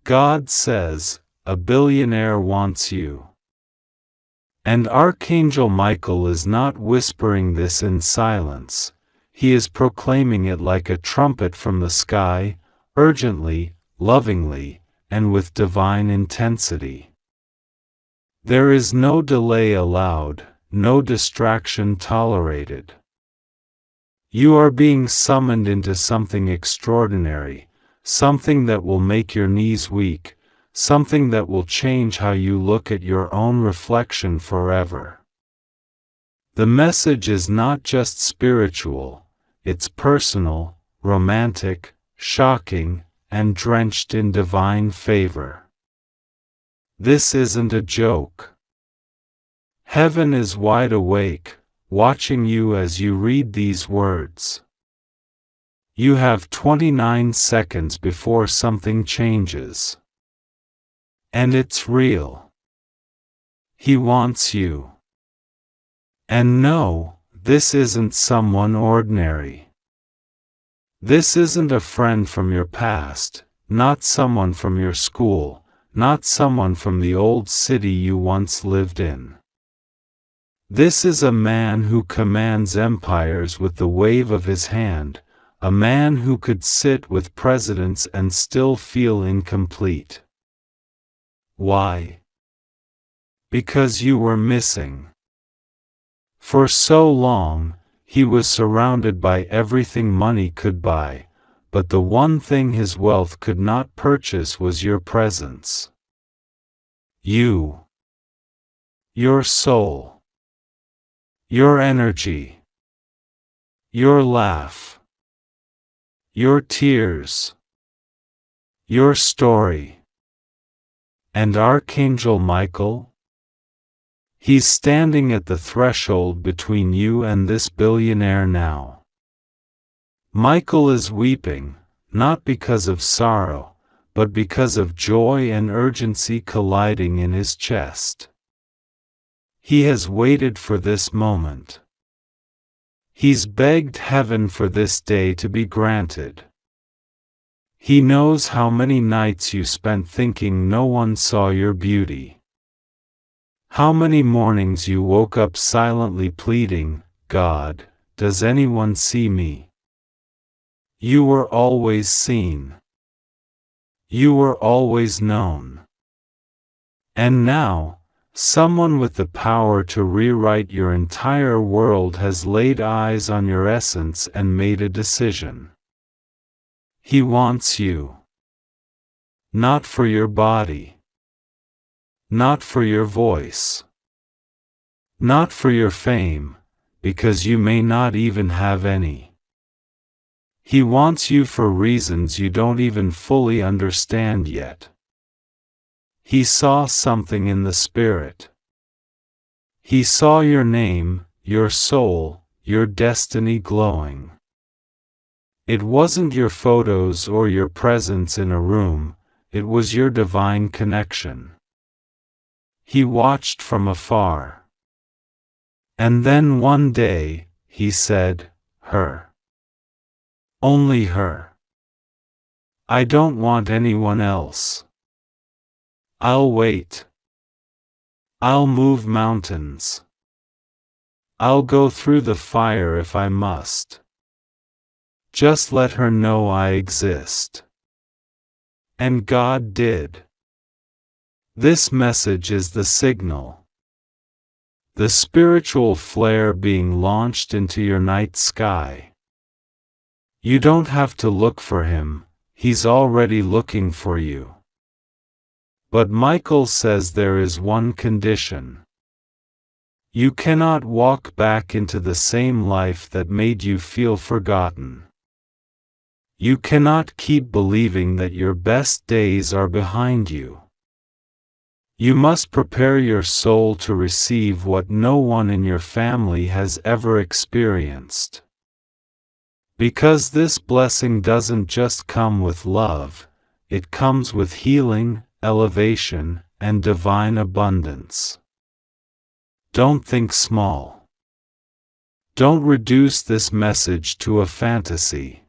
God says, a billionaire wants you. And Archangel Michael is not whispering this in silence, he is proclaiming it like a trumpet from the sky, urgently, lovingly, and with divine intensity. There is no delay allowed, no distraction tolerated. You are being summoned into something extraordinary, something that will make your knees weak, something that will change how you look at your own reflection forever. The message is not just spiritual, it's personal, romantic, shocking, and drenched in divine favor. This isn't a joke. Heaven is wide awake, watching you as you read these words. You have 29 seconds before something changes. And it's real. He wants you. And no, this isn't someone ordinary. This isn't a friend from your past, not someone from your school, not someone from the old city you once lived in. This is a man who commands empires with the wave of his hand, a man who could sit with presidents and still feel incomplete. Why? Because you were missing. For so long, he was surrounded by everything money could buy, but the one thing his wealth could not purchase was your presence. You. Your soul. Your energy. Your laugh. Your tears. Your story. And Archangel Michael? He's standing at the threshold between you and this billionaire now. Michael is weeping, not because of sorrow, but because of joy and urgency colliding in his chest. He has waited for this moment. He's begged heaven for this day to be granted. He knows how many nights you spent thinking no one saw your beauty. How many mornings you woke up silently pleading, God, does anyone see me? You were always seen. You were always known. And now, someone with the power to rewrite your entire world has laid eyes on your essence and made a decision. He wants you. Not for your body. Not for your voice. Not for your fame, because you may not even have any. He wants you for reasons you don't even fully understand yet. He saw something in the spirit. He saw your name, your soul, your destiny glowing. It wasn't your photos or your presence in a room, it was your divine connection. He watched from afar. And then one day, he said, her. Only her. I don't want anyone else. I'll wait. I'll move mountains. I'll go through the fire if I must. Just let her know I exist. And God did. This message is the signal. The spiritual flare being launched into your night sky. You don't have to look for him, he's already looking for you. But Michael says there is one condition. You cannot walk back into the same life that made you feel forgotten. You cannot keep believing that your best days are behind you. You must prepare your soul to receive what no one in your family has ever experienced. Because this blessing doesn't just come with love, it comes with healing, elevation, and divine abundance. Don't think small. Don't reduce this message to a fantasy.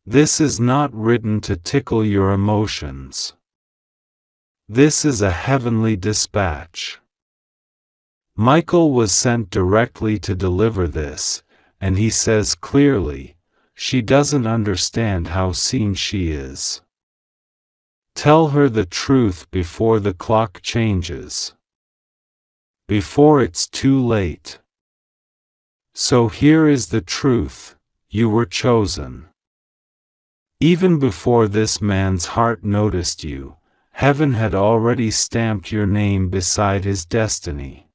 This is not written to tickle your emotions. This is a heavenly dispatch. Michael was sent directly to deliver this, and he says clearly, she doesn't understand how seen she is. Tell her the truth before the clock changes. Before it's too late. So here is the truth, you were chosen. Even before this man's heart noticed you, heaven had already stamped your name beside his destiny.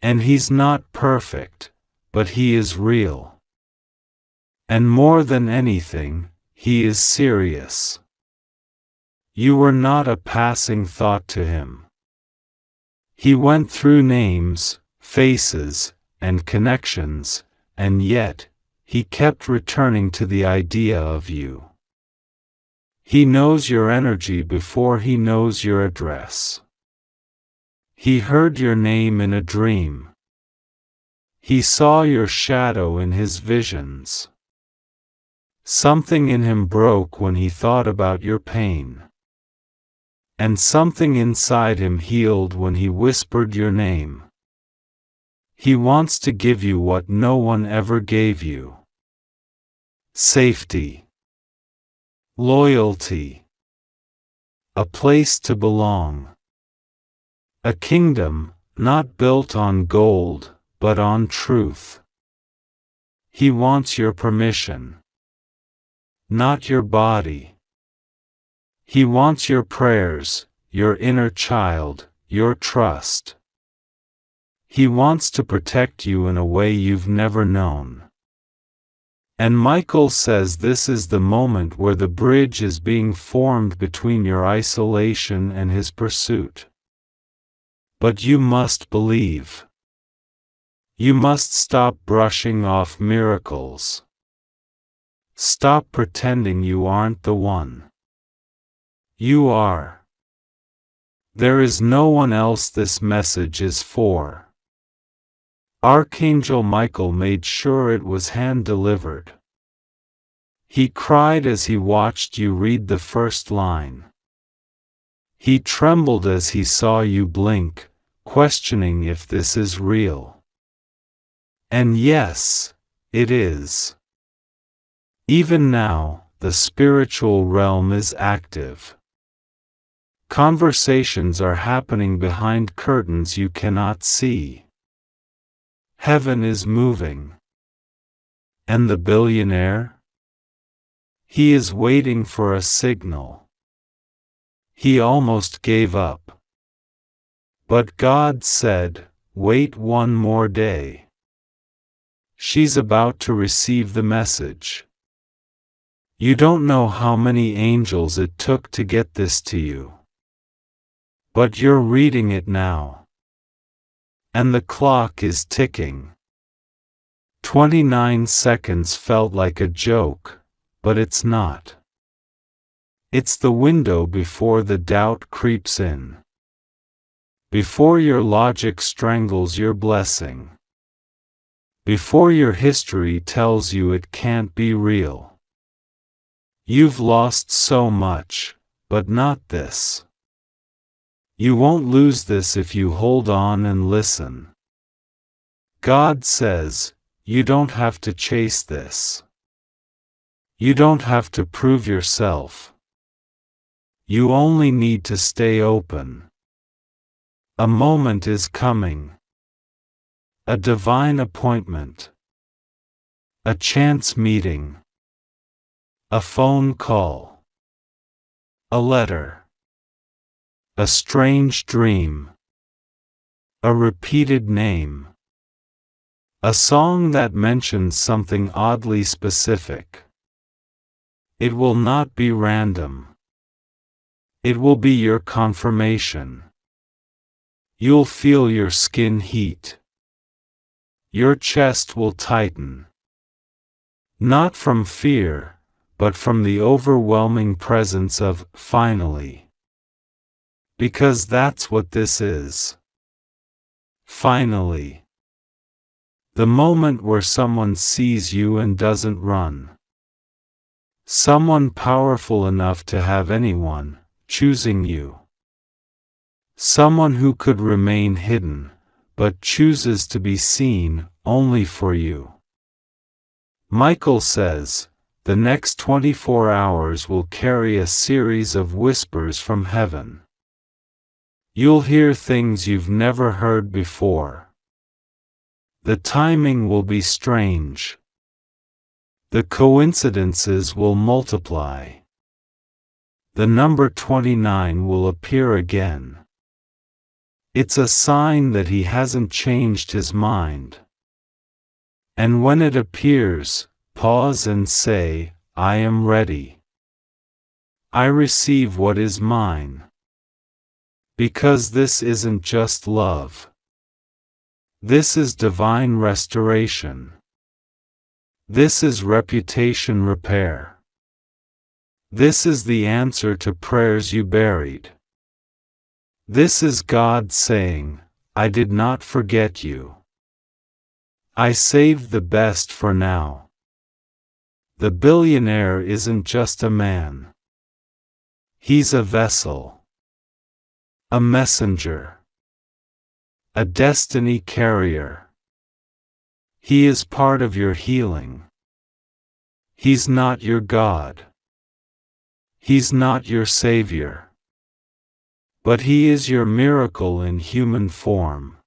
And he's not perfect, but he is real. And more than anything, he is serious. You were not a passing thought to him. He went through names, faces, and connections, and yet, he kept returning to the idea of you. He knows your energy before he knows your address. He heard your name in a dream. He saw your shadow in his visions. Something in him broke when he thought about your pain. And something inside him healed when he whispered your name. He wants to give you what no one ever gave you. Safety. Loyalty. A place to belong. A kingdom, not built on gold, but on truth. He wants your permission. Not your body. He wants your prayers, your inner child, your trust. He wants to protect you in a way you've never known. And Michael says this is the moment where the bridge is being formed between your isolation and his pursuit. But you must believe. You must stop brushing off miracles. Stop pretending you aren't the one. You are. There is no one else this message is for. Archangel Michael made sure it was hand-delivered. He cried as he watched you read the first line. He trembled as he saw you blink, questioning if this is real. And yes, it is. Even now, the spiritual realm is active. Conversations are happening behind curtains you cannot see. Heaven is moving. And the billionaire? He is waiting for a signal. He almost gave up. But God said, wait one more day. She's about to receive the message. You don't know how many angels it took to get this to you. But you're reading it now. And the clock is ticking. 29 seconds felt like a joke, but it's not. It's the window before the doubt creeps in. Before your logic strangles your blessing. Before your history tells you it can't be real. You've lost so much, but not this. You won't lose this if you hold on and listen. God says, you don't have to chase this. You don't have to prove yourself. You only need to stay open. A moment is coming. A divine appointment. A chance meeting. A phone call. A letter. A strange dream. A repeated name. A song that mentions something oddly specific. It will not be random. It will be your confirmation. You'll feel your skin heat. Your chest will tighten. Not from fear, but from the overwhelming presence of finally. Because that's what this is. Finally. The moment where someone sees you and doesn't run. Someone powerful enough to have anyone choosing you. Someone who could remain hidden, but chooses to be seen only for you. Michael says, the next 24 hours will carry a series of whispers from heaven. You'll hear things you've never heard before. The timing will be strange. The coincidences will multiply. The number 29 will appear again. It's a sign that he hasn't changed his mind. And when it appears, pause and say, I am ready. I receive what is mine. Because this isn't just love. This is divine restoration. This is reputation repair. This is the answer to prayers you buried. This is God saying, I did not forget you. I saved the best for now. The billionaire isn't just a man. He's a vessel. A messenger. A destiny carrier. He is part of your healing. He's not your God. He's not your savior. But he is your miracle in human form.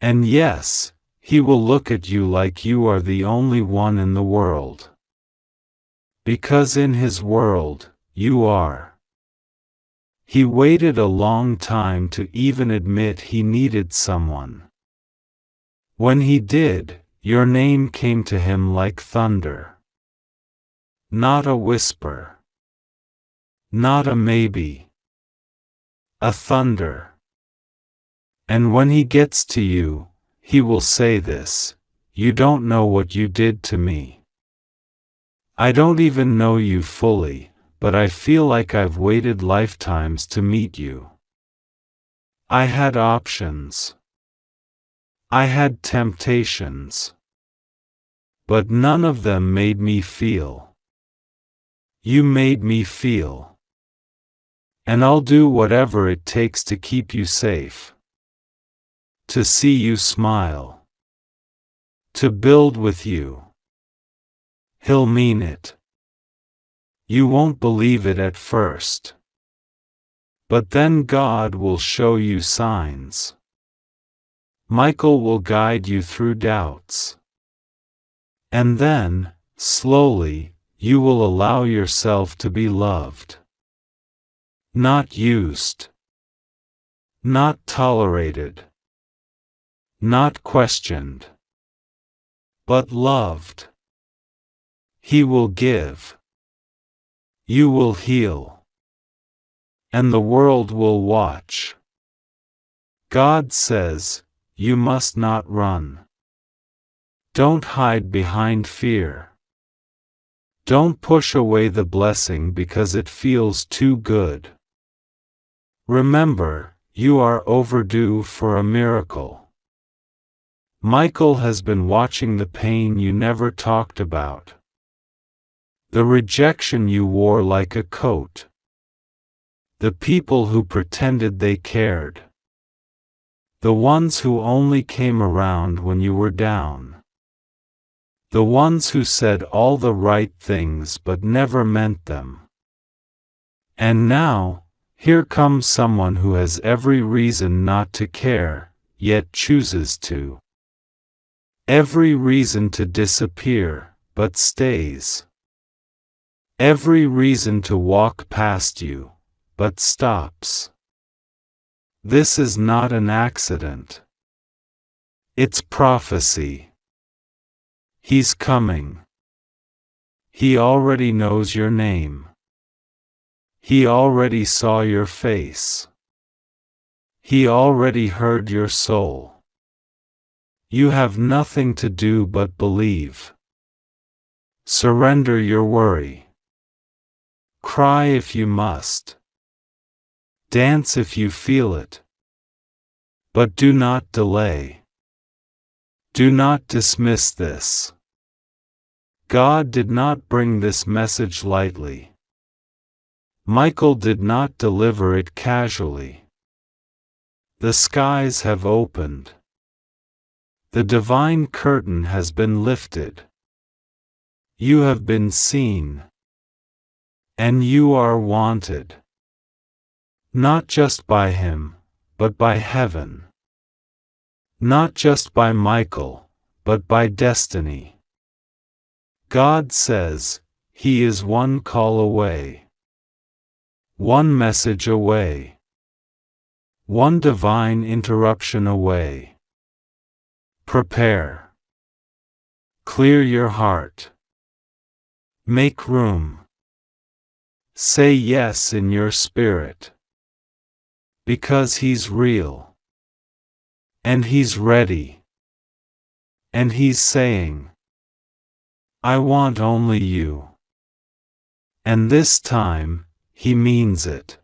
And yes, he will look at you like you are the only one in the world. Because in his world, you are. He waited a long time to even admit he needed someone. When he did, your name came to him like thunder. Not a whisper. Not a maybe. A thunder. And when he gets to you, he will say this, you don't know what you did to me. I don't even know you fully, but I feel like I've waited lifetimes to meet you. I had options. I had temptations. But none of them made me feel. You made me feel. And I'll do whatever it takes to keep you safe. To see you smile. To build with you. He'll mean it. You won't believe it at first. But then God will show you signs. Michael will guide you through doubts. And then, slowly, you will allow yourself to be loved. Not used. Not tolerated. Not questioned. But loved. He will give. You will heal. And the world will watch. God says, you must not run. Don't hide behind fear. Don't push away the blessing because it feels too good. Remember, you are overdue for a miracle. Michael has been watching the pain you never talked about. The rejection you wore like a coat. The people who pretended they cared. The ones who only came around when you were down. The ones who said all the right things but never meant them. And now, here comes someone who has every reason not to care, yet chooses to. Every reason to disappear, but stays. Every reason to walk past you, but stops. This is not an accident. It's prophecy. He's coming. He already knows your name. He already saw your face. He already heard your soul. You have nothing to do but believe. Surrender your worry. Cry if you must. Dance if you feel it. But do not delay. Do not dismiss this. God did not bring this message lightly. Michael did not deliver it casually. The skies have opened. The divine curtain has been lifted. You have been seen. And you are wanted. Not just by him, but by heaven. Not just by Michael, but by destiny. God says, He is one call away. One message away. One divine interruption away. Prepare. Clear your heart. Make room. Say yes in your spirit. Because He's real. And He's ready. And He's saying, I want only you. And this time, He means it.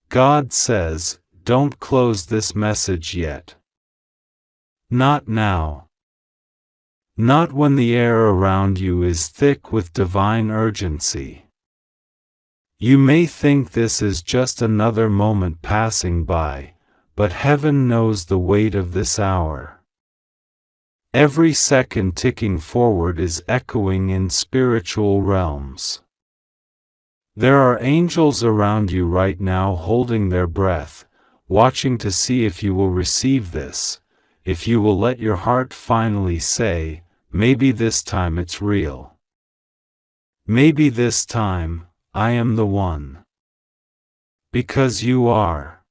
God says, don't close this message yet. Not now. Not when the air around you is thick with divine urgency. You may think this is just another moment passing by, but heaven knows the weight of this hour. Every second ticking forward is echoing in spiritual realms. There are angels around you right now holding their breath, watching to see if you will receive this, if you will let your heart finally say, maybe this time it's real. Maybe this time, I am the one. Because you are.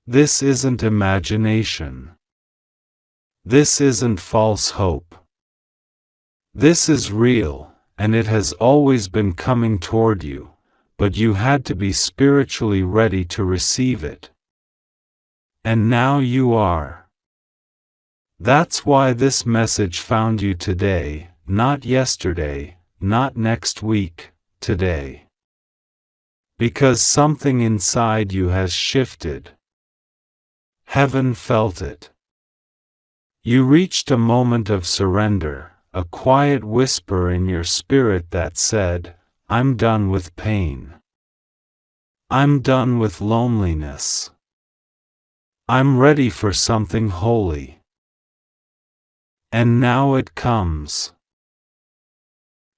This isn't imagination. This isn't false hope. This is real, and it has always been coming toward you, but you had to be spiritually ready to receive it. And now you are. That's why this message found you today, not yesterday, not next week, today. Because something inside you has shifted. Heaven felt it. You reached a moment of surrender, a quiet whisper in your spirit that said, I'm done with pain. I'm done with loneliness. I'm ready for something holy. And now it comes.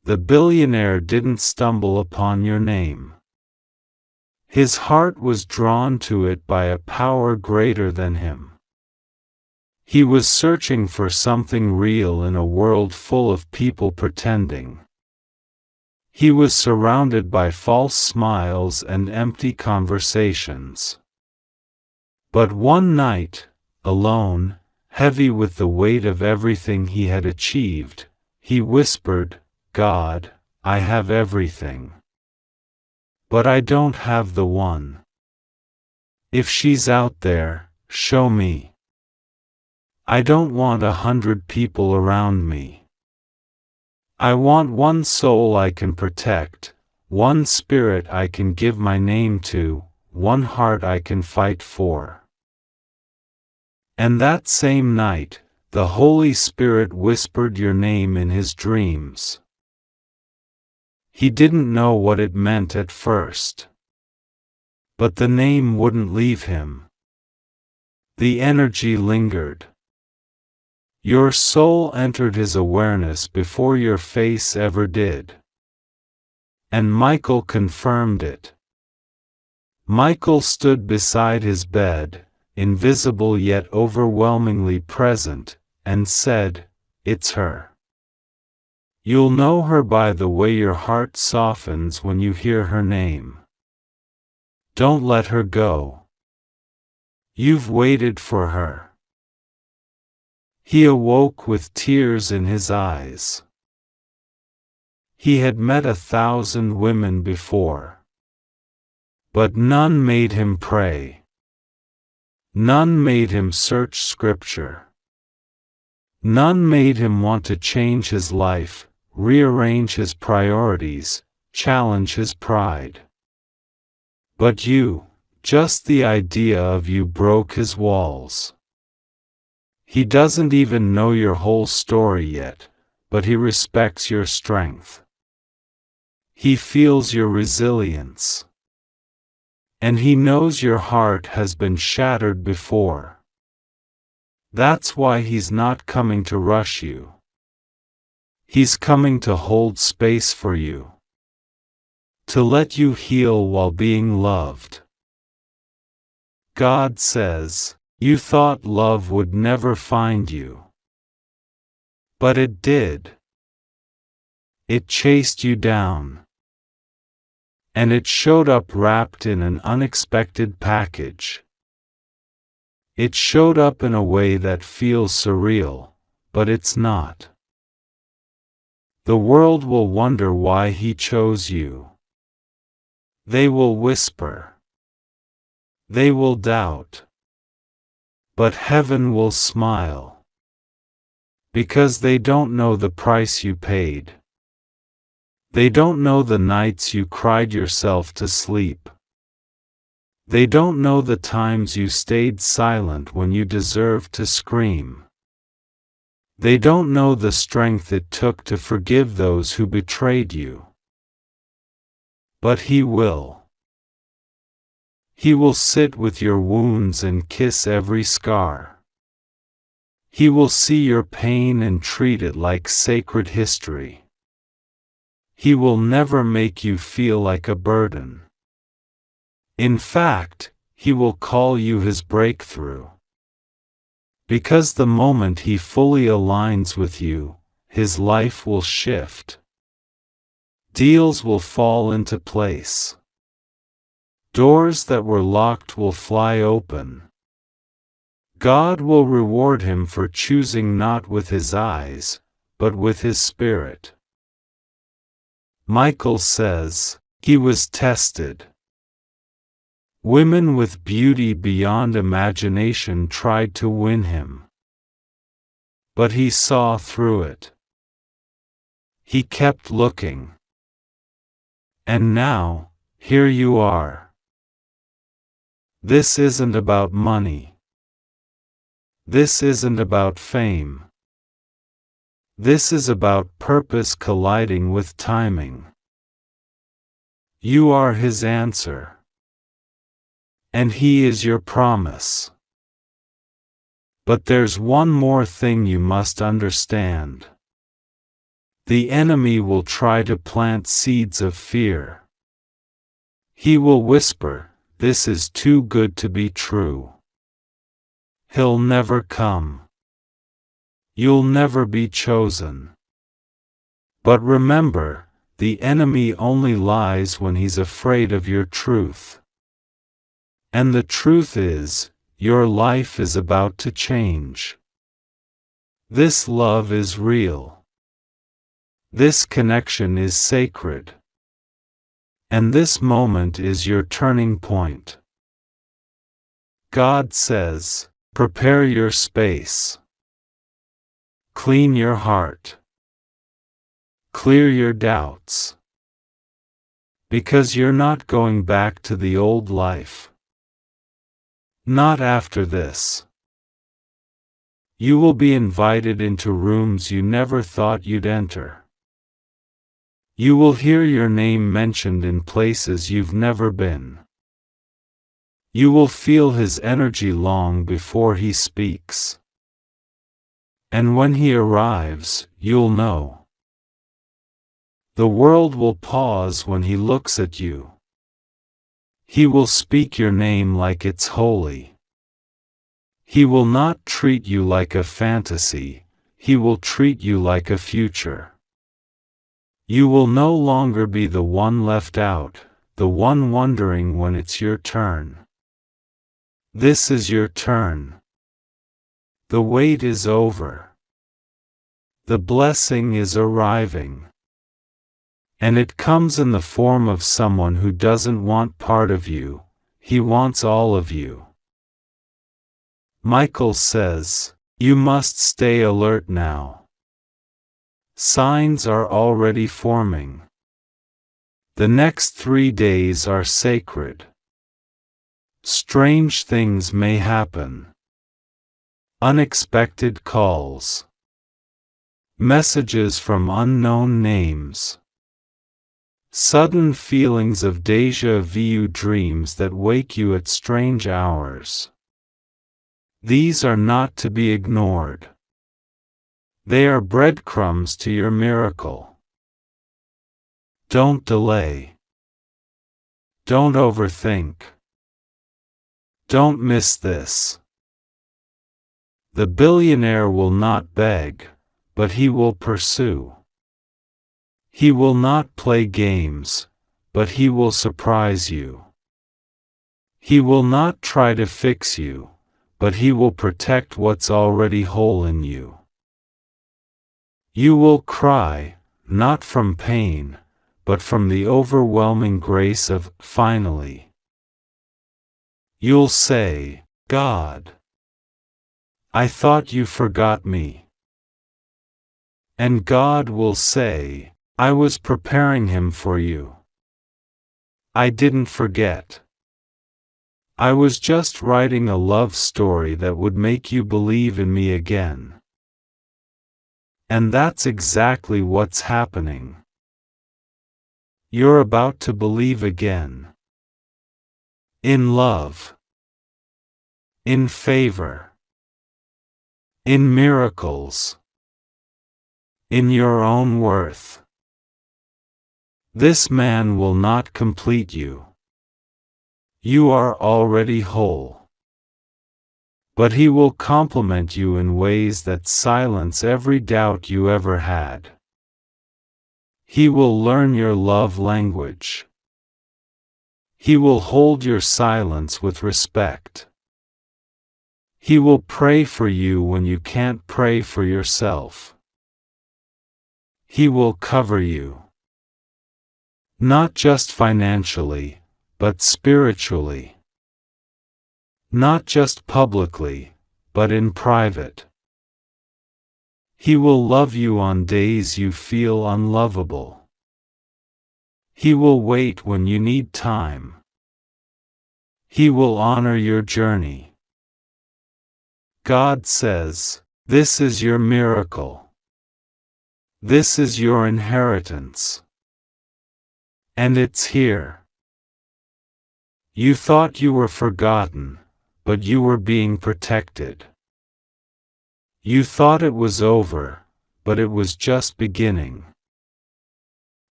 The billionaire didn't stumble upon your name. His heart was drawn to it by a power greater than him. He was searching for something real in a world full of people pretending. He was surrounded by false smiles and empty conversations. But one night, alone, heavy with the weight of everything he had achieved, he whispered, God, I have everything. But I don't have the one. If she's out there, show me. I don't want 100 people around me. I want one soul I can protect, one spirit I can give my name to, one heart I can fight for. And that same night, the Holy Spirit whispered your name in his dreams. He didn't know what it meant at first. But the name wouldn't leave him. The energy lingered. Your soul entered his awareness before your face ever did. And Michael confirmed it. Michael stood beside his bed, invisible yet overwhelmingly present, and said, It's her. You'll know her by the way your heart softens when you hear her name. Don't let her go. You've waited for her. He awoke with tears in his eyes. He had met 1,000 women before. But none made him pray. None made him search scripture. None made him want to change his life, rearrange his priorities, challenge his pride. But you, Just the idea of you broke his walls. He doesn't even know your whole story yet, but he respects your strength. He feels your resilience. And he knows your heart has been shattered before. That's why he's not coming to rush you. He's coming to hold space for you. To let you heal while being loved. God says, you thought love would never find you. But it did. It chased you down. And it showed up wrapped in an unexpected package. It showed up in a way that feels surreal, but it's not. The world will wonder why he chose you. They will whisper. They will doubt. But heaven will smile. Because they don't know the price you paid. They don't know the nights you cried yourself to sleep. They don't know the times you stayed silent when you deserved to scream. They don't know the strength it took to forgive those who betrayed you. But he will. He will sit with your wounds and kiss every scar. He will see your pain and treat it like sacred history. He will never make you feel like a burden. In fact, he will call you his breakthrough. Because the moment he fully aligns with you, his life will shift. Deals will fall into place. Doors that were locked will fly open. God will reward him for choosing not with his eyes, but with his spirit. Michael says, he was tested. Women with beauty beyond imagination tried to win him. But he saw through it. He kept looking. And now, here you are. This isn't about money. This isn't about fame. This is about purpose colliding with timing. You are his answer. And he is your promise. But there's one more thing you must understand. The enemy will try to plant seeds of fear. He will whisper, "This is too good to be true. He'll never come. You'll never be chosen." But remember, the enemy only lies when he's afraid of your truth. And the truth is, your life is about to change. This love is real. This connection is sacred. And this moment is your turning point. God says, prepare your space. Clean your heart. Clear your doubts. Because you're not going back to the old life. Not after this. You will be invited into rooms you never thought you'd enter. You will hear your name mentioned in places you've never been. You will feel his energy long before he speaks. And when he arrives, you'll know. The world will pause when he looks at you. He will speak your name like it's holy. He will not treat you like a fantasy, he will treat you like a future. You will no longer be the one left out, the one wondering when it's your turn. This is your turn. The wait is over. The blessing is arriving. And it comes in the form of someone who doesn't want part of you, he wants all of you. Michael says, you must stay alert now. Signs are already forming. The next 3 days are sacred. Strange things may happen. Unexpected calls. Messages from unknown names. Sudden feelings of déjà vu dreams that wake you at strange hours. These are not to be ignored. They are breadcrumbs to your miracle. Don't delay. Don't overthink. Don't miss this. The billionaire will not beg, but he will pursue. He will not play games, but he will surprise you. He will not try to fix you, but he will protect what's already whole in you. You will cry, not from pain, but from the overwhelming grace of finally. You'll say, God, I thought you forgot me. And God will say, I was preparing him for you. I didn't forget. I was just writing a love story that would make you believe in me again. And that's exactly what's happening. You're about to believe again. In love. In favor. In miracles. In your own worth. This man will not complete you. You are already whole. But he will complement you in ways that silence every doubt you ever had. He will learn your love language. He will hold your silence with respect. He will pray for you when you can't pray for yourself. He will cover you. Not just financially, but spiritually. Not just publicly, but in private. He will love you on days you feel unlovable. He will wait when you need time. He will honor your journey. God says, this is your miracle. This is your inheritance. And it's here. You thought you were forgotten, but you were being protected. You thought it was over, but it was just beginning.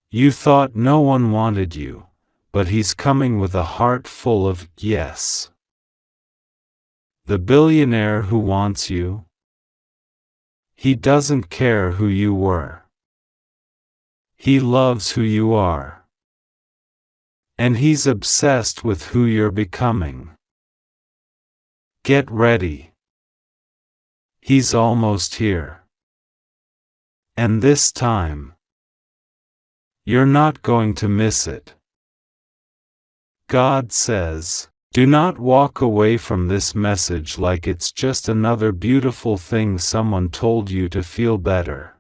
You thought no one wanted you, but he's coming with a heart full of yes. The billionaire who wants you. He doesn't care who you were. He loves who you are. And he's obsessed with who you're becoming. Get ready. He's almost here. And this time, you're not going to miss it. God says, do not walk away from this message like it's just another beautiful thing someone told you to feel better.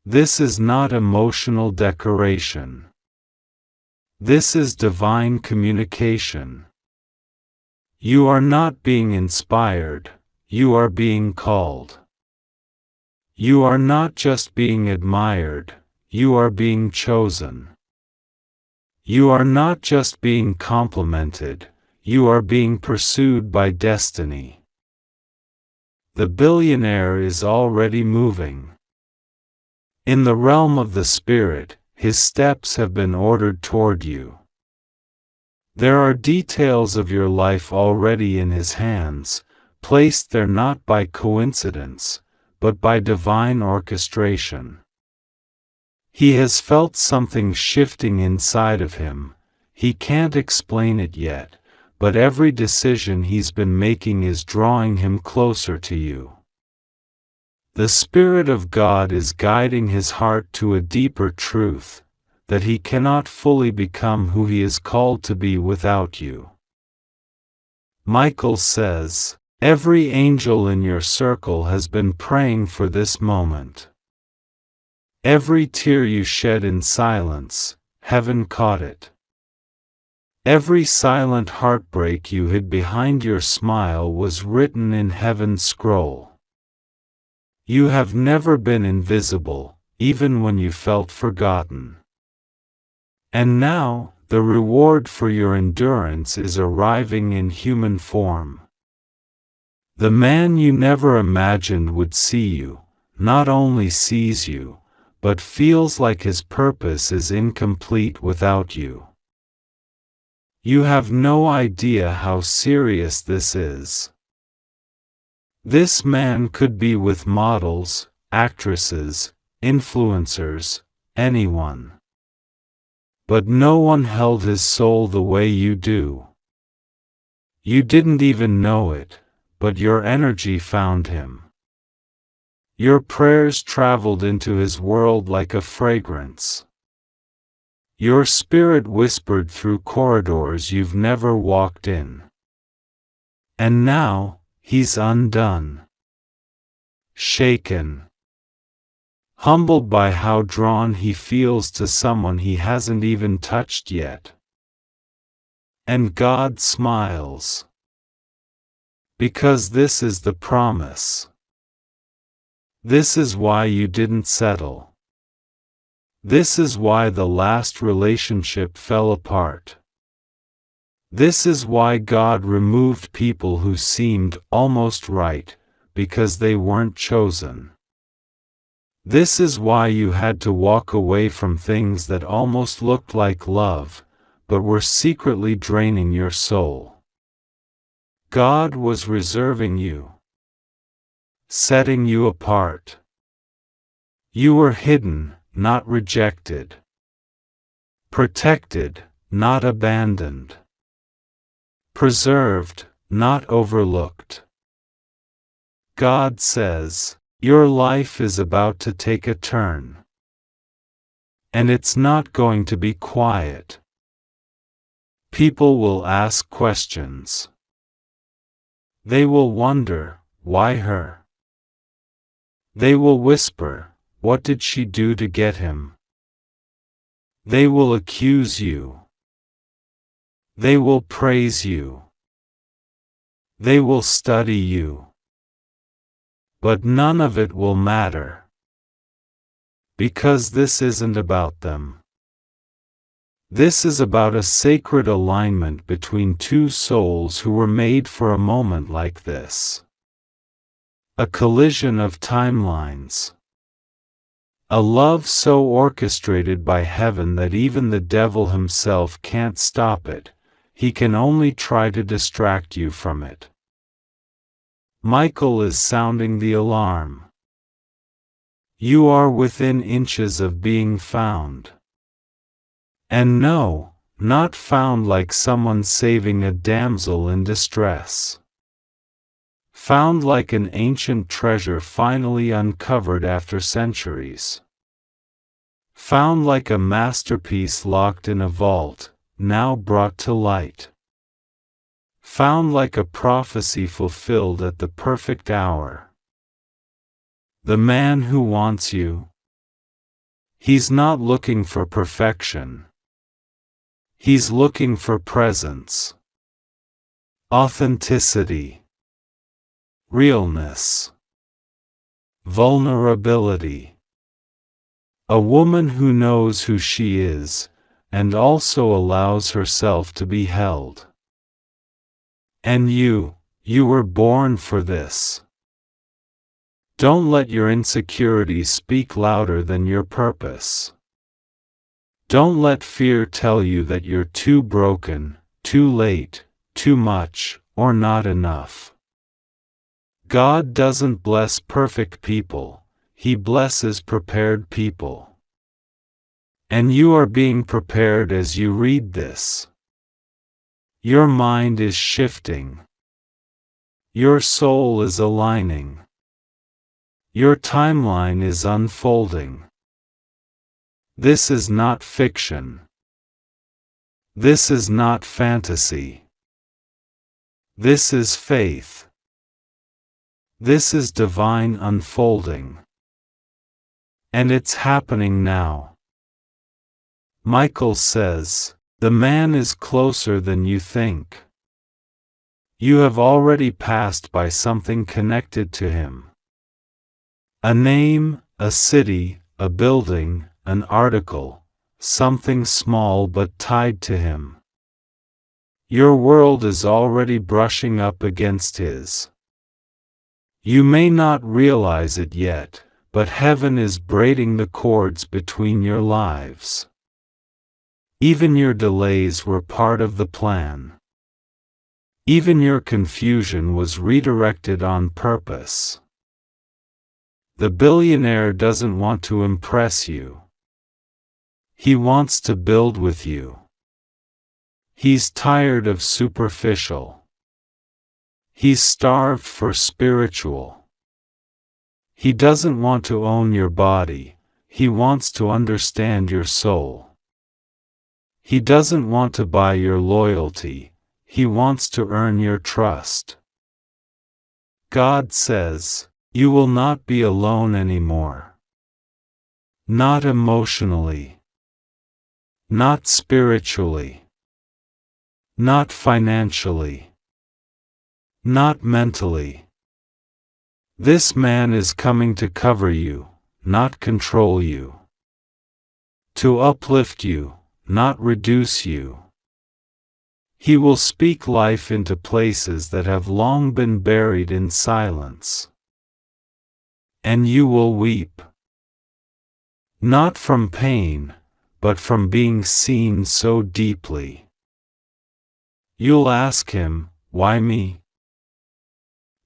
This is not emotional decoration. This is divine communication. You are not being inspired, you are being called. You are not just being admired, you are being chosen. You are not just being complimented, you are being pursued by destiny. The billionaire is already moving. In the realm of the spirit, his steps have been ordered toward you. There are details of your life already in his hands, placed there not by coincidence, but by divine orchestration. He has felt something shifting inside of him. He can't explain it yet, but every decision he's been making is drawing him closer to you. The Spirit of God is guiding his heart to a deeper truth, that he cannot fully become who he is called to be without you. Michael says, every angel in your circle has been praying for this moment. Every tear you shed in silence, heaven caught it. Every silent heartbreak you hid behind your smile was written in heaven's scroll. You have never been invisible, even when you felt forgotten. And now, the reward for your endurance is arriving in human form. The man you never imagined would see you, not only sees you, but feels like his purpose is incomplete without you. You have no idea how serious this is. This man could be with models, actresses, influencers, anyone. But no one held his soul the way you do. You didn't even know it, but your energy found him. Your prayers traveled into his world like a fragrance. Your spirit whispered through corridors you've never walked in. And now, he's undone. Shaken. Humbled by how drawn he feels to someone he hasn't even touched yet. And God smiles. Because this is the promise. This is why you didn't settle. This is why the last relationship fell apart. This is why God removed people who seemed almost right, because they weren't chosen. This is why you had to walk away from things that almost looked like love, but were secretly draining your soul. God was reserving you, setting you apart. You were hidden, not rejected. Protected, not abandoned. Preserved, not overlooked. God says, your life is about to take a turn. And it's not going to be quiet. People will ask questions. They will wonder, why her? They will whisper, what did she do to get him? They will accuse you. They will praise you. They will study you. But none of it will matter. Because this isn't about them. This is about a sacred alignment between two souls who were made for a moment like this. A collision of timelines. A love so orchestrated by heaven that even the devil himself can't stop it, he can only try to distract you from it. Michael is sounding the alarm. You are within inches of being found. And no, not found like someone saving a damsel in distress. Found like an ancient treasure finally uncovered after centuries. Found like a masterpiece locked in a vault, now brought to light. Found like a prophecy fulfilled at the perfect hour. The man who wants you. He's not looking for perfection. He's looking for presence. Authenticity. Realness. Vulnerability. A woman who knows who she is, and also allows herself to be held. And you were born for this. Don't let your insecurities speak louder than your purpose. Don't let fear tell you that you're too broken, too late, too much, or not enough. God doesn't bless perfect people, He blesses prepared people. And you are being prepared as you read this. Your mind is shifting. Your soul is aligning. Your timeline is unfolding. This is not fiction. This is not fantasy. This is faith. This is divine unfolding. And it's happening now. Michael says, The man is closer than you think. You have already passed by something connected to him. A name, a city, a building, an article, something small but tied to him. Your world is already brushing up against his. You may not realize it yet, but heaven is braiding the cords between your lives. Even your delays were part of the plan. Even your confusion was redirected on purpose. The billionaire doesn't want to impress you. He wants to build with you. He's tired of superficial. He's starved for spiritual. He doesn't want to own your body, he wants to understand your soul. He doesn't want to buy your loyalty, he wants to earn your trust. God says, you will not be alone anymore. Not emotionally. Not spiritually. Not financially. Not mentally. This man is coming to cover you, not control you. To uplift you, not reduce you. He will speak life into places that have long been buried in silence. And you will weep. Not from pain, but from being seen so deeply. You'll ask him, why me?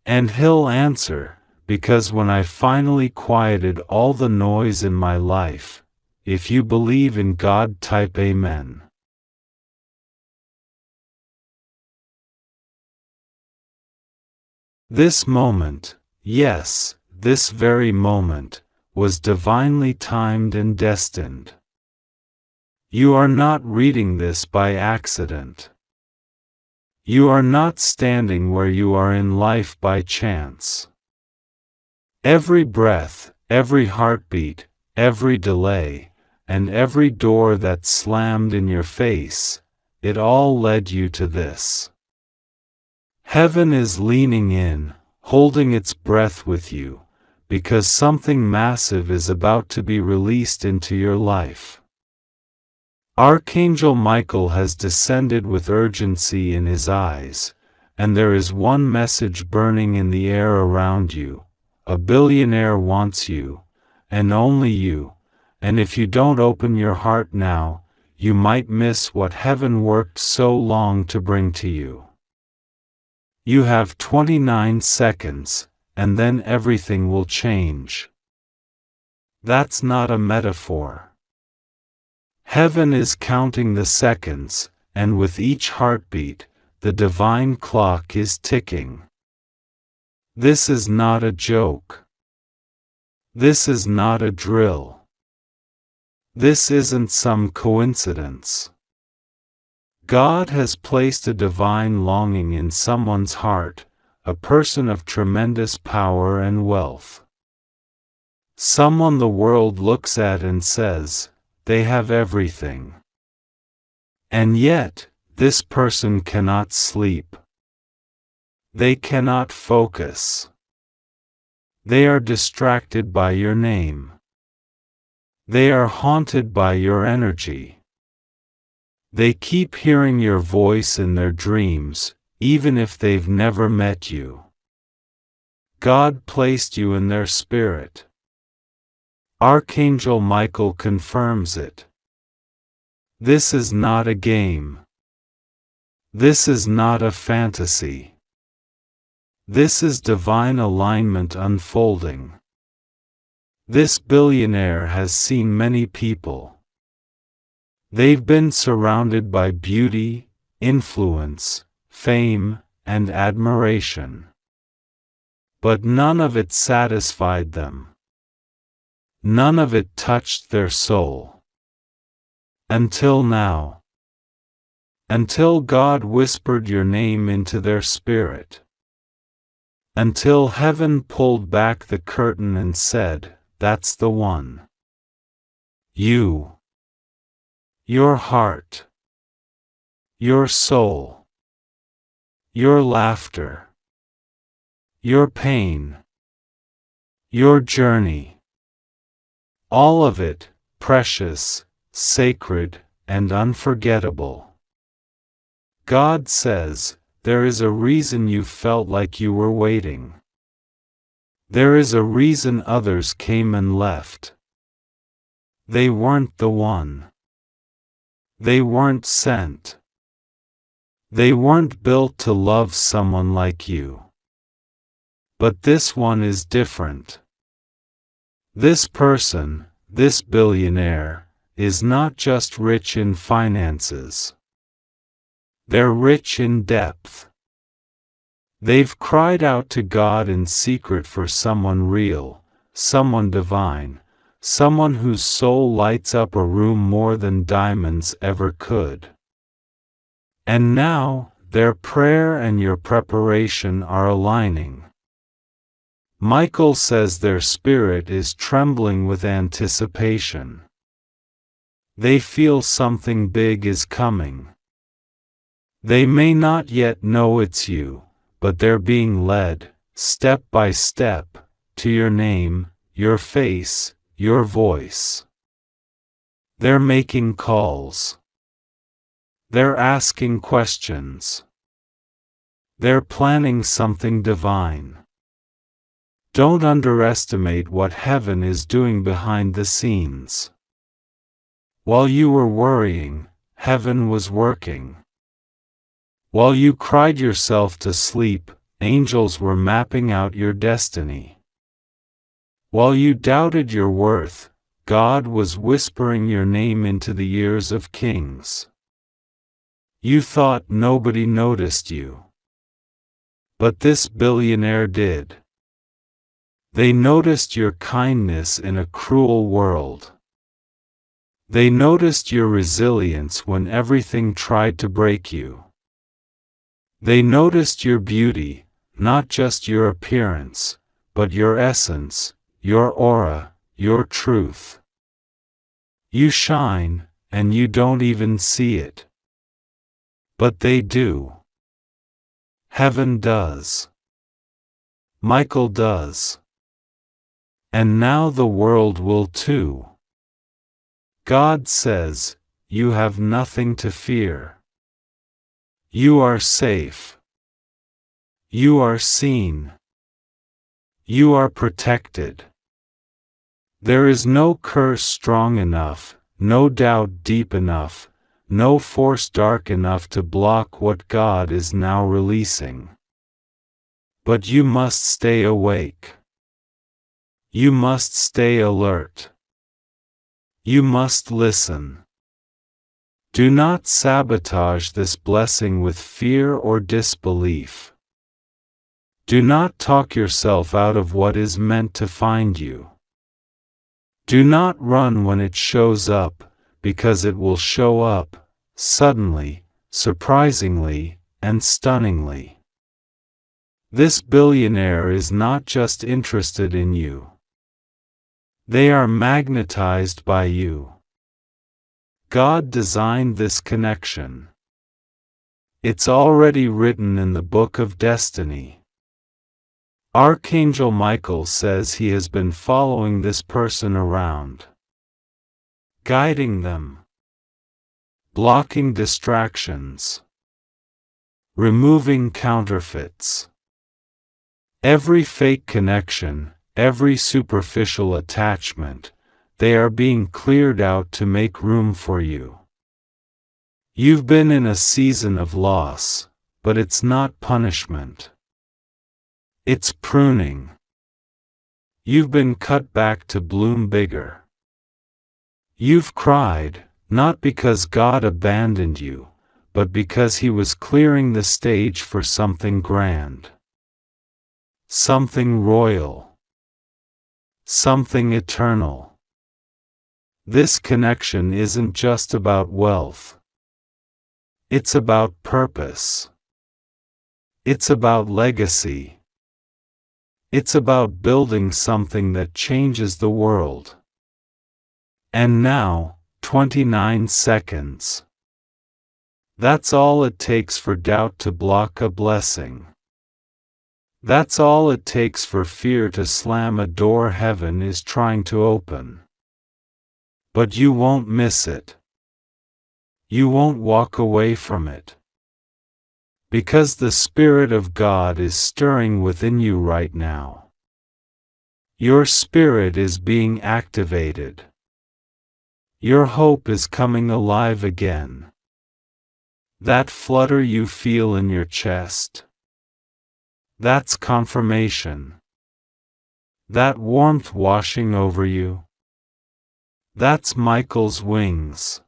And he'll answer, because when I finally quieted all the noise in my life, if you believe in God, type Amen. This moment, yes, this very moment, was divinely timed and destined. You are not reading this by accident. You are not standing where you are in life by chance. Every breath, every heartbeat, every delay, and every door that slammed in your face, it all led you to this. Heaven is leaning in, holding its breath with you, because something massive is about to be released into your life. Archangel Michael has descended with urgency in his eyes, and there is one message burning in the air around you. A billionaire wants you, and only you, and if you don't open your heart now, you might miss what heaven worked so long to bring to you. You have 29 seconds, and then everything will change. That's not a metaphor. Heaven is counting the seconds, and with each heartbeat, the divine clock is ticking. This is not a joke. This is not a drill. This isn't some coincidence. God has placed a divine longing in someone's heart, a person of tremendous power and wealth. Someone the world looks at and says, they have everything. And yet, this person cannot sleep. They cannot focus. They are distracted by your name. They are haunted by your energy. They keep hearing your voice in their dreams, even if they've never met you. God placed you in their spirit. Archangel Michael confirms it. This is not a game. This is not a fantasy. This is divine alignment unfolding. This billionaire has seen many people. They've been surrounded by beauty, influence, fame, and admiration. But none of it satisfied them. None of it touched their soul. Until now. Until God whispered your name into their spirit. Until heaven pulled back the curtain and said, that's the one. You. Your heart. your soul, your laughter, your pain, your journey. All of it, precious, sacred, and unforgettable. God says, there is a reason you felt like you were waiting. There is a reason others came and left. They weren't the one. They weren't sent. They weren't built to love someone like you. But this one is different. This person, this billionaire, is not just rich in finances. They're rich in depth. They've cried out to God in secret for someone real, someone divine, someone whose soul lights up a room more than diamonds ever could. And now, their prayer and your preparation are aligning. Michael says their spirit is trembling with anticipation. They feel something big is coming. They may not yet know it's you, but they're being led, step by step, to your name, your face, your voice. They're making calls. They're asking questions. They're planning something divine. Don't underestimate what heaven is doing behind the scenes. While you were worrying, heaven was working. While you cried yourself to sleep, angels were mapping out your destiny. While you doubted your worth, God was whispering your name into the ears of kings. You thought nobody noticed you. But this billionaire did. They noticed your kindness in a cruel world. They noticed your resilience when everything tried to break you. They noticed your beauty, not just your appearance, but your essence, your aura, your truth. You shine, and you don't even see it. But they do. Heaven does. Michael does. And now the world will too. God says, you have nothing to fear. You are safe. You are seen. You are protected. There is no curse strong enough, no doubt deep enough, no force dark enough to block what God is now releasing. But you must stay awake. You must stay alert. You must listen. Do not sabotage this blessing with fear or disbelief. Do not talk yourself out of what is meant to find you. Do not run when it shows up, because it will show up, suddenly, surprisingly, and stunningly. This billionaire is not just interested in you. They are magnetized by you. God designed this connection. It's already written in the book of destiny. Archangel Michael says he has been following this person around, guiding them, blocking distractions, removing counterfeits. Every fake connection, every superficial attachment, they are being cleared out to make room for you. You've been in a season of loss, but it's not punishment. It's pruning. You've been cut back to bloom bigger. You've cried, not because God abandoned you, but because He was clearing the stage for something grand. Something royal. Something eternal. This connection isn't just about wealth. It's about purpose. It's about legacy. It's about building something that changes the world. And now, 29 seconds. That's all it takes for doubt to block a blessing. That's all it takes for fear to slam a door heaven is trying to open. But you won't miss it. You won't walk away from it. Because the Spirit of God is stirring within you right now. Your spirit is being activated. Your hope is coming alive again. That flutter you feel in your chest. That's confirmation. That warmth washing over you. That's Michael's wings.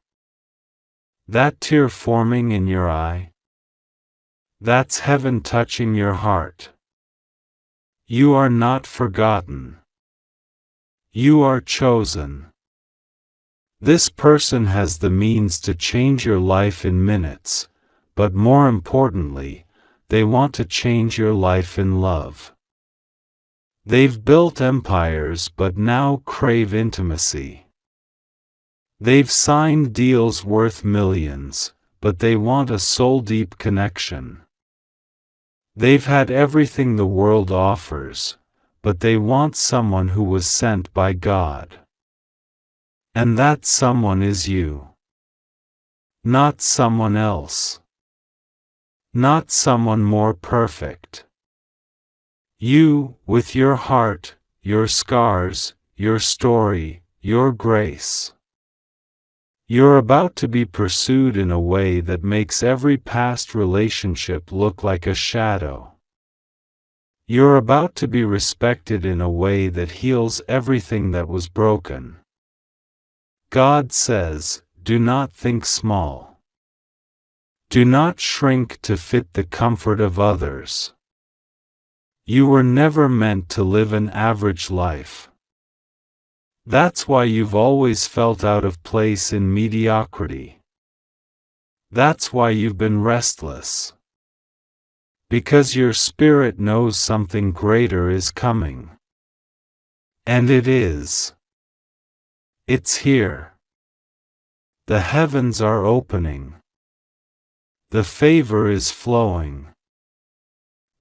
That tear forming in your eye. That's heaven touching your heart. You are not forgotten. You are chosen. This person has the means to change your life in minutes, but more importantly, they want to change your life in love. They've built empires but now crave intimacy. They've signed deals worth millions, but they want a soul-deep connection. They've had everything the world offers, but they want someone who was sent by God. And that someone is you. Not someone else. Not someone more perfect. You, with your heart, your scars, your story, your grace. You're about to be pursued in a way that makes every past relationship look like a shadow. You're about to be respected in a way that heals everything that was broken. God says, do not think small. Do not shrink to fit the comfort of others. You were never meant to live an average life. That's why you've always felt out of place in mediocrity. That's why you've been restless. Because your spirit knows something greater is coming. And it is. It's here. The heavens are opening. The favor is flowing.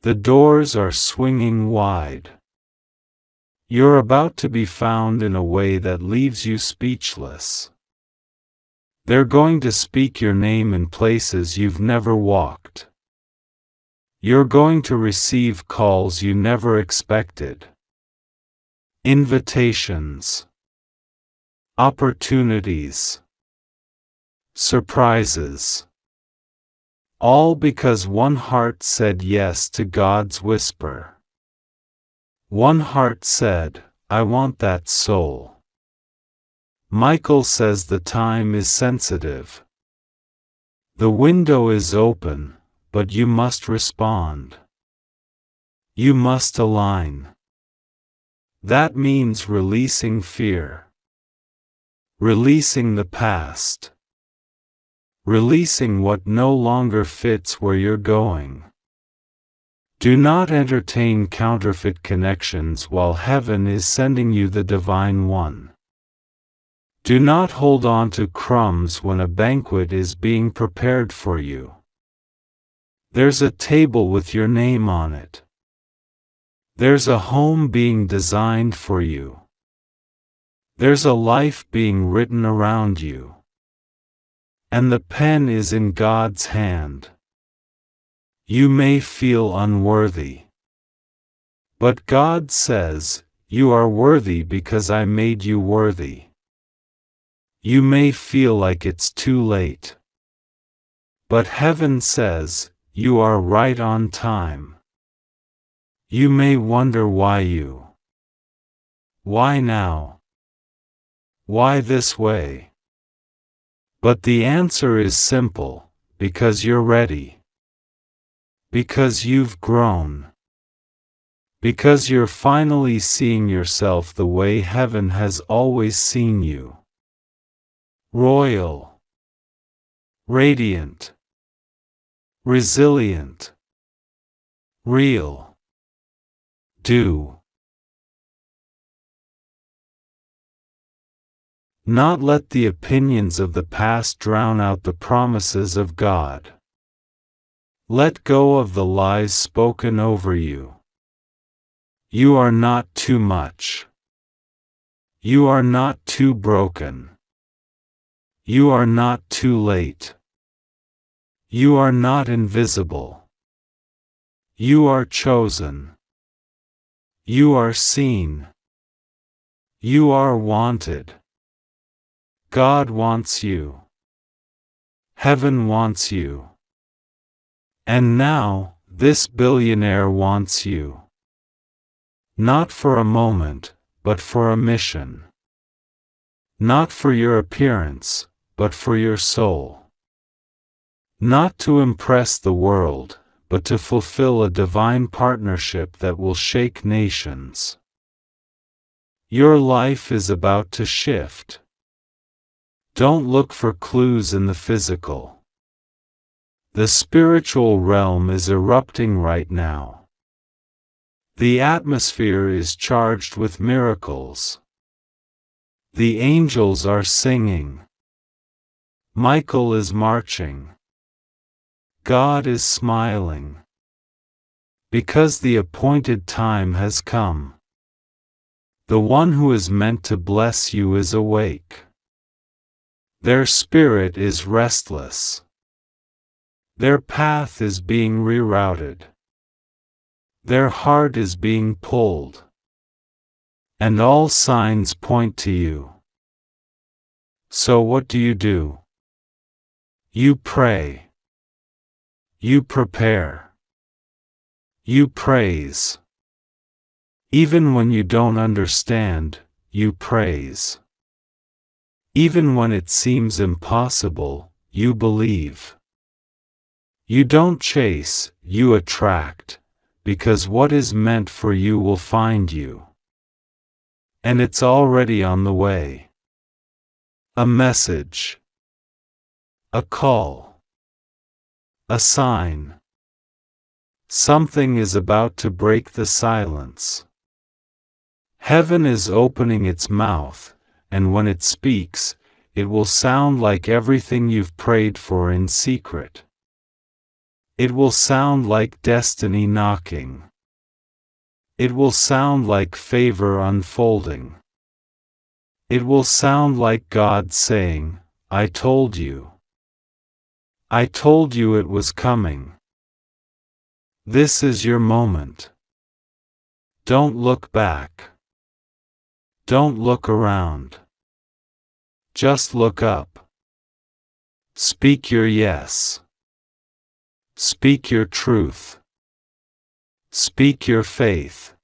The doors are swinging wide. You're about to be found in a way that leaves you speechless. They're going to speak your name in places you've never walked. You're going to receive calls you never expected. Invitations. Opportunities. Surprises. All because one heart said yes to God's whisper. One heart said, I want that soul. Michael says the time is sensitive. The window is open, but you must respond. You must align. That means releasing fear. Releasing the past. Releasing what no longer fits where you're going. Do not entertain counterfeit connections while heaven is sending you the divine one. Do not hold on to crumbs when a banquet is being prepared for you. There's a table with your name on it. There's a home being designed for you. There's a life being written around you. And the pen is in God's hand. You may feel unworthy. But God says, you are worthy because I made you worthy. You may feel like it's too late. But heaven says, you are right on time. You may wonder why you. Why now? Why this way? But the answer is simple, because you're ready. Because you've grown. Because you're finally seeing yourself the way heaven has always seen you. Royal. Radiant. Resilient. Real. Do Not let the opinions of the past drown out the promises of God. Let go of the lies spoken over you. You are not too much. You are not too broken. You are not too late. You are not invisible. You are chosen. You are seen. You are wanted. God wants you. Heaven wants you. And now, this billionaire wants you. Not for a moment, but for a mission. Not for your appearance, but for your soul. Not to impress the world, but to fulfill a divine partnership that will shake nations. Your life is about to shift. Don't look for clues in the physical. The spiritual realm is erupting right now. The atmosphere is charged with miracles. The angels are singing. Michael is marching. God is smiling. Because the appointed time has come. The one who is meant to bless you is awake. Their spirit is restless. Their path is being rerouted. Their heart is being pulled. And all signs point to you. So what do? You pray. You prepare. You praise. Even when you don't understand, you praise. Even when it seems impossible, you believe. You don't chase, you attract, because what is meant for you will find you. And it's already on the way. A message. A call. A sign. Something is about to break the silence. Heaven is opening its mouth, and when it speaks, it will sound like everything you've prayed for in secret. It will sound like destiny knocking. It will sound like favor unfolding. It will sound like God saying, I told you. I told you it was coming. This is your moment. Don't look back. Don't look around. Just look up. Speak your yes. Speak your truth. Speak your faith.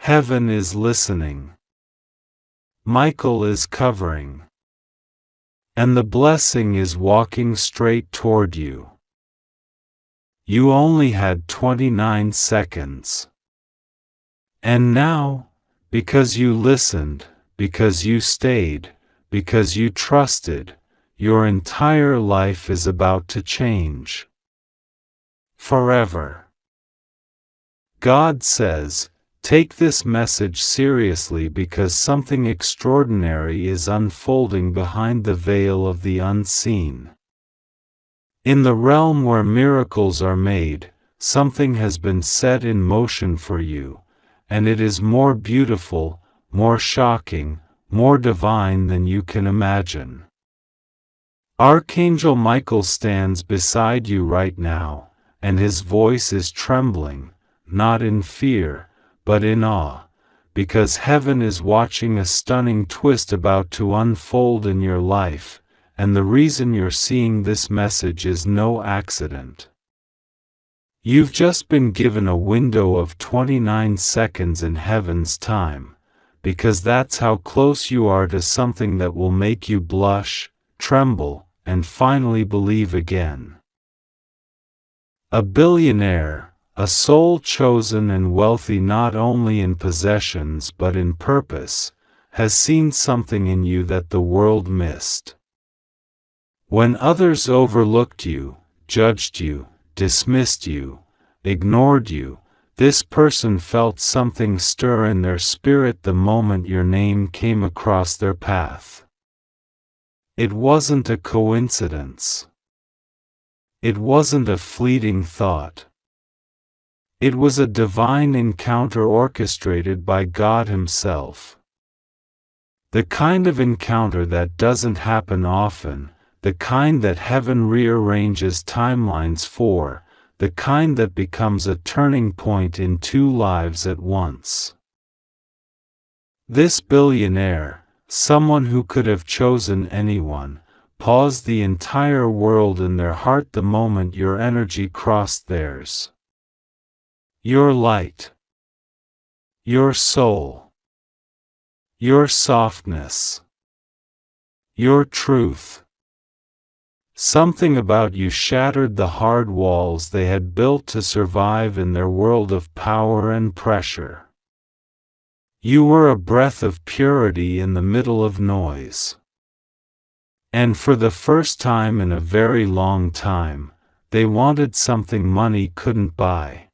Heaven is listening. Michael is covering. And the blessing is walking straight toward you. You only had 29 seconds. And now, because you listened, because you stayed, because you trusted, your entire life is about to change. Forever. God says, take this message seriously because something extraordinary is unfolding behind the veil of the unseen. In the realm where miracles are made, something has been set in motion for you, and it is more beautiful, more shocking, more divine than you can imagine. Archangel Michael stands beside you right now, and his voice is trembling, not in fear, but in awe, because heaven is watching a stunning twist about to unfold in your life, and the reason you're seeing this message is no accident. You've just been given a window of 29 seconds in heaven's time, because that's how close you are to something that will make you blush, tremble, and finally believe again. A billionaire, a soul chosen and wealthy not only in possessions but in purpose, has seen something in you that the world missed. When others overlooked you, judged you, dismissed you, ignored you, This person felt something stir in their spirit the moment your name came across their path. It wasn't a coincidence. It wasn't a fleeting thought. It was a divine encounter orchestrated by God Himself. The kind of encounter that doesn't happen often, the kind that heaven rearranges timelines for, the kind that becomes a turning point in two lives at once. This billionaire, someone who could have chosen anyone, paused the entire world in their heart the moment your energy crossed theirs. Your light, your soul, your softness, your truth. Something about you shattered the hard walls they had built to survive in their world of power and pressure. You were a breath of purity in the middle of noise. And for the first time in a very long time, they wanted something money couldn't buy.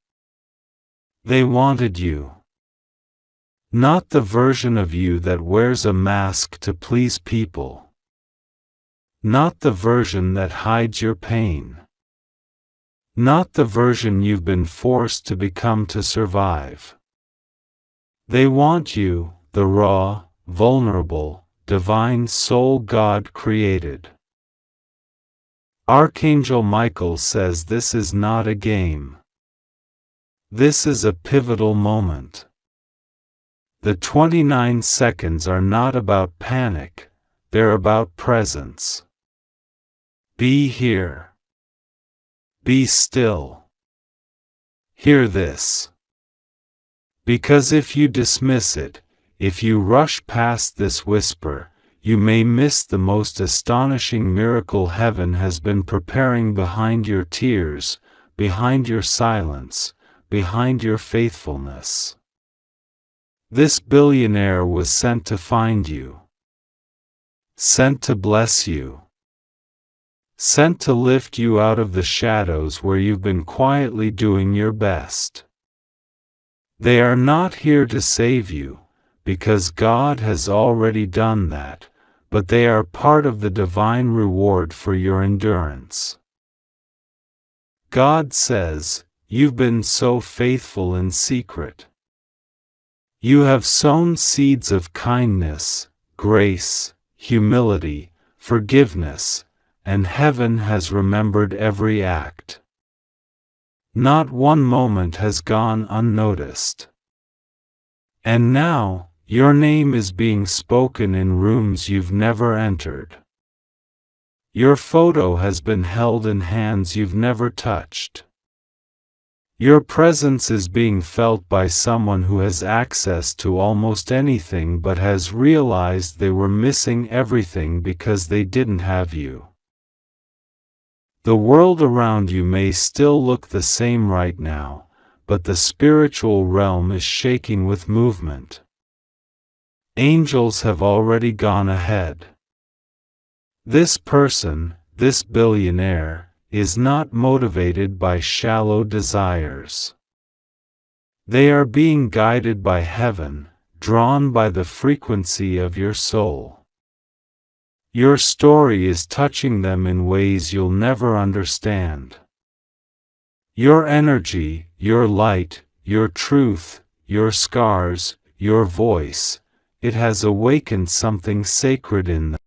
They wanted you. Not the version of you that wears a mask to please people. Not the version that hides your pain. Not the version you've been forced to become to survive. They want you, the raw, vulnerable, divine soul God created. Archangel Michael says this is not a game. This is a pivotal moment. The 29 seconds are not about panic, they're about presence. Be here. Be still. Hear this. Because if you dismiss it, if you rush past this whisper, you may miss the most astonishing miracle heaven has been preparing behind your tears, behind your silence, behind your faithfulness. This billionaire was sent to find you. Sent to bless you. Sent to lift you out of the shadows where you've been quietly doing your best. They are not here to save you, because God has already done that, but they are part of the divine reward for your endurance. God says, "You've been so faithful in secret. You have sown seeds of kindness, grace, humility, forgiveness, and heaven has remembered every act. Not one moment has gone unnoticed. And now, your name is being spoken in rooms you've never entered. Your photo has been held in hands you've never touched. Your presence is being felt by someone who has access to almost anything but has realized they were missing everything because they didn't have you. The world around you may still look the same right now, but the spiritual realm is shaking with movement. Angels have already gone ahead. This person, this billionaire, is not motivated by shallow desires. They are being guided by heaven, drawn by the frequency of your soul. Your story is touching them in ways you'll never understand. Your energy, your light, your truth, your scars, your voice, it has awakened something sacred in them.